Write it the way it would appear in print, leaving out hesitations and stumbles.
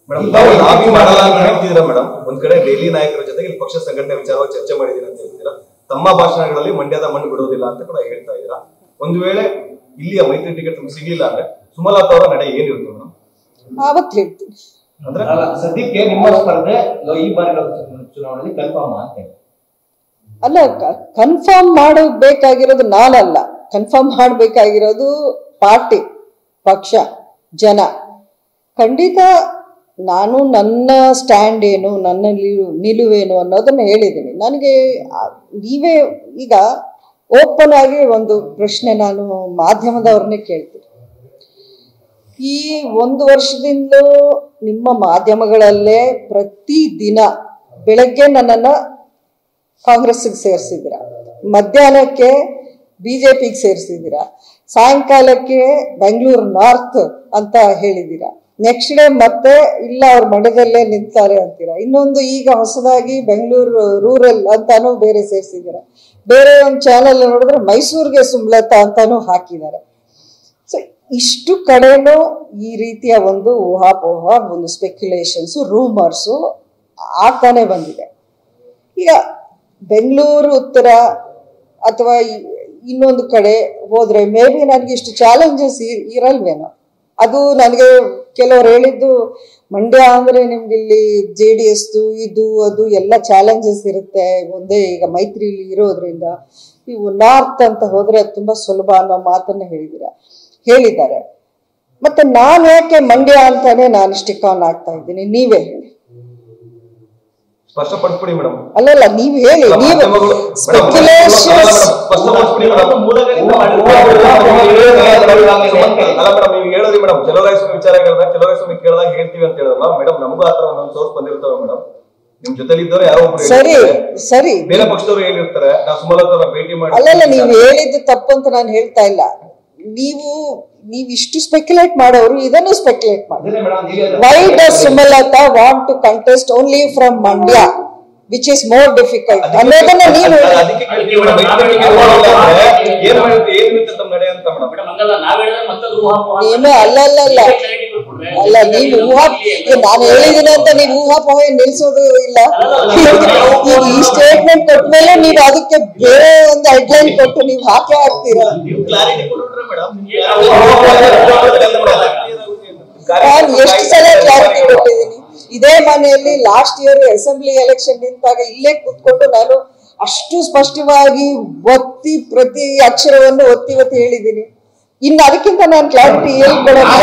Lobby ಮಾಡಲ್ಲ ಅಂತ ಹೇಳ್ತಿದ್ದೀರಾ ಮೇಡಮ್. ಒಂದ್ ಕಡೆ ಡೈಲಿ ನಾಯಕರ ಜೊತೆಗೆ ಇಲ್ಲಿ ಪಕ್ಷ ಸಂಘಟನೆ ವಿಚಾರವಾಗಿ ಚರ್ಚೆ ಮಾಡಿದೀರಾ ಅಂತ ಹೇಳ್ತೀರಾ. ತಮ್ಮ ಭಾಷಣಗಳಲ್ಲಿ ಮಂಡ್ಯದ ಮಣ್ಣು ಬಿಡೋದಿಲ್ಲ ಅಂತ ಕೂಡ ಹೇಳ್ತಾ ಇದ್ದೀರಾ. ಒಂದು ವೇಳೆ ಇಲ್ಲಿಯ ಮೈತ್ರಿ ಟಿಕೆಟ್ ಸಿಗ್ಲಿಲ್ಲ ಅಂದ್ರೆ ಸುಮಲತಾ ಅವರ ನಡೆ ಏನಿರುತ್ತೆ ಮೇಡಮ್? ಅವತ್ತು ಹೇಳ್ತೀನಿ. ಅಂದ್ರೆ ಸದ್ಯಕ್ಕೆ ನಿಮ್ಮ ಸ್ಪರ್ಧೆ ಈ ಬಾರಿ ಚುನಾವಣೆಯಲ್ಲಿ ಕನ್ಫರ್ಮ್ ಅಂತ ಹೇಳಿ. ಅಲ್ಲ, ಕನ್ಫರ್ಮ್ ಮಾಡಬೇಕಾಗಿರೋದು ನಾನಲ್ಲ, ಕನ್ಫರ್ಮ್ ಮಾಡಬೇಕಾಗಿರೋದು ಪಾರ್ಟಿ, ಪಕ್ಷ, ಜನ. ಖಂಡಿತ ನಾನು ನನ್ನ ಸ್ಟ್ಯಾಂಡ್ ಏನು, ನನ್ನ ನಿಲುವೇನು ಅನ್ನೋದನ್ನ ಹೇಳಿದ್ದೀನಿ. ನನಗೆ ನೀವೇ ಈಗ ಓಪನ್ ಆಗಿ ಒಂದು ಪ್ರಶ್ನೆ ನಾನು ಮಾಧ್ಯಮದವ್ರನ್ನೇ ಕೇಳ್ತೀನಿ. ಈ 1 ವರ್ಷದಿಂದಲೂ ನಿಮ್ಮ ಮಾಧ್ಯಮಗಳಲ್ಲೇ ಪ್ರತಿ ದಿನ ಬೆಳಗ್ಗೆ ನನ್ನನ್ನು ಕಾಂಗ್ರೆಸ್ಗೆ ಸೇರಿಸಿದ್ದೀರ, ಮಧ್ಯಾಹ್ನಕ್ಕೆ BJPಗೆ ಸೇರಿಸಿದ್ದೀರ, ಸಾಯಂಕಾಲಕ್ಕೆ ಬೆಂಗಳೂರು ನಾರ್ತ್ ಅಂತ ಹೇಳಿದ್ದೀರಾ, ನೆಕ್ಸ್ಟ್ ಡೇ ಮತ್ತೆ ಇಲ್ಲ ಅವ್ರ ಮಂಡ್ಯದಲ್ಲೇ ನಿಂತಾರೆ ಅಂತೀರಾ, ಇನ್ನೊಂದು ಈಗ ಹೊಸದಾಗಿ ಬೆಂಗಳೂರು ರೂರಲ್ ಅಂತಾನು ಬೇರೆ ಸೇರಿಸಿದ್ದೀರ, ಬೇರೆ ಒಂದು ಚಾನಲ್ ನೋಡಿದ್ರೆ ಮೈಸೂರಿಗೆ ಸುಮಲತಾ ಅಂತಾನು ಹಾಕಿದ್ದಾರೆ. ಸೊ ಇಷ್ಟು ಕಡೆನೂ ಈ ರೀತಿಯ ಒಂದು ಊಹಾಪೋಹ, ಒಂದು ಸ್ಪೆಕ್ಯುಲೇಷನ್ಸು, ರೂಮರ್ಸು ಆಗ್ತಾನೆ ಬಂದಿದೆ. ಈಗ ಬೆಂಗಳೂರು ಉತ್ತರ ಅಥವಾ ಇನ್ನೊಂದು ಕಡೆ ಹೋದ್ರೆ ಮೇ ಬಿ ನನಗೆ ಇಷ್ಟು ಚಾಲೆಂಜಸ್ ಇರಲ್ವೇನೋ. ಅದು ನನಗೆ ಕೆಲವರು ಹೇಳಿದ್ದು, ಮಂಡ್ಯ ಅಂದ್ರೆ ನಿಮ್ಗೆ ಇಲ್ಲಿ JDS ಇದು ಅದು ಎಲ್ಲ ಚಾಲೆಂಜಸ್ ಇರುತ್ತೆ, ಒಂದೇ ಈಗ ಮೈತ್ರಿಲಿ ಇರೋದ್ರಿಂದ ನೀವು ನಾರ್ತ್ ಅಂತ ಹೋದ್ರೆ ತುಂಬಾ ಸುಲಭ ಅನ್ನೋ ಮಾತನ್ನ ಹೇಳಿದ್ದಾರೆ. ಮತ್ತೆ ನಾನು ಯಾಕೆ ಮಂಡ್ಯ ಅಂತಾನೆ ನಾನು ಸ್ಟಿಕ್ ಆನ್ ಆಗ್ತಾ ಇದ್ದೀನಿ, ನೀವೇ ಹೇಳಿ. ಸ್ಪಷ್ಟಪಡಿಸ್ಬಿಡಿ ಮೇಡಮ್. ಅಲ್ಲಲ್ಲ, ನೀವು ಹೇಳಿ, ನೀವು ಸ್ಪೆಕ್ಯುಲೇಷನ್ಸ್ ಹೇಳೋದಿ ಮೇಡಮ್. ಚಲೋರಾಯಸ್ವಾಮಿ ವಿಚಾರಗಳನ್ನ ಚಲೋರಾಯಸ್ವಾಮಿ ಕೇಳಿದಾಗ ಹೇಳ್ತೀವಿ ಅಂತ ಹೇಳಿದ್ರಲ್ಲ ಮೇಡಮ್, ನಮಗೂ ಆತರ ಒಂದೊಂದು ಸೋರ್ಸ್ ಬಂದಿರ್ತವೆ ಮೇಡಮ್. ನಿಮ್ ಜೊತೆಲಿ ಇದ್ದವ್ರು ಯಾರೋ ಸರಿ ಬೇರೆ ಪಕ್ಷದವ್ರು ಹೇಳಿರ್ತಾರೆ, ನಾವು ಸುಮಲತಾ ಭೇಟಿ ಮಾಡಿ. ಅಲ್ಲಲ್ಲ, ನೀವು ಹೇಳಿದ್ದು ತಪ್ಪು ಅಂತ ನಾನು ಹೇಳ್ತಾ ಇಲ್ಲ. ನೀವು ಇಷ್ಟು ಸ್ಪೆಕ್ಯುಲೇಟ್ ಮಾಡೋರು ಇದನ್ನು ಸ್ಪೆಕ್ಯುಲೇಟ್ ಮಾಡಿ. Why does Sumalatha want to contest only from Mandya, which is more difficult ಅನ್ನೋದನ್ನ ನೀವು ಅಲ್ಲ, ನೀವು ನಾನು ಹೇಳಿದೀನಿ ಅಂತ ನೀವು ಊಹಾಪೋಹ ನಿಲ್ಸೋದು ಇಲ್ಲ. ಈಗ ಈ ಸ್ಟೇಟ್ಮೆಂಟ್ ಕೊಟ್ಮೇಲೆ ನೀವು ಅದಕ್ಕೆ ಬೇರೆ ಒಂದು ಹೆಡ್ಲೈನ್ ಕೊಟ್ಟು ನೀವು ಹಾಕೇ ಹಾಕ್ತೀರಾ. ನಾನು ಎಷ್ಟು ಸಲ ಕ್ಲಾರಿಟಿ ಕೊಟ್ಟಿದ್ದೀನಿ. ಇದೇ ಮನೆಯಲ್ಲಿ ಲಾಸ್ಟ್ ಇಯರ್ ಅಸೆಂಬ್ಲಿ ಎಲೆಕ್ಷನ್ ನಿಂತಾಗ ಇಲ್ಲೇ ಕೂತ್ಕೊಂಡು ನಾನು ಅಷ್ಟು ಸ್ಪಷ್ಟವಾಗಿ ಪ್ರತಿ ಅಕ್ಷರವನ್ನು ಒತ್ತಿ ಹೇಳಿದ್ದೀನಿ. ಇನ್ನು ಅದಕ್ಕಿಂತ ನಾನು ಕ್ಲಾರಿಟಿ ಹೇಳ್ಕೊಡೋದು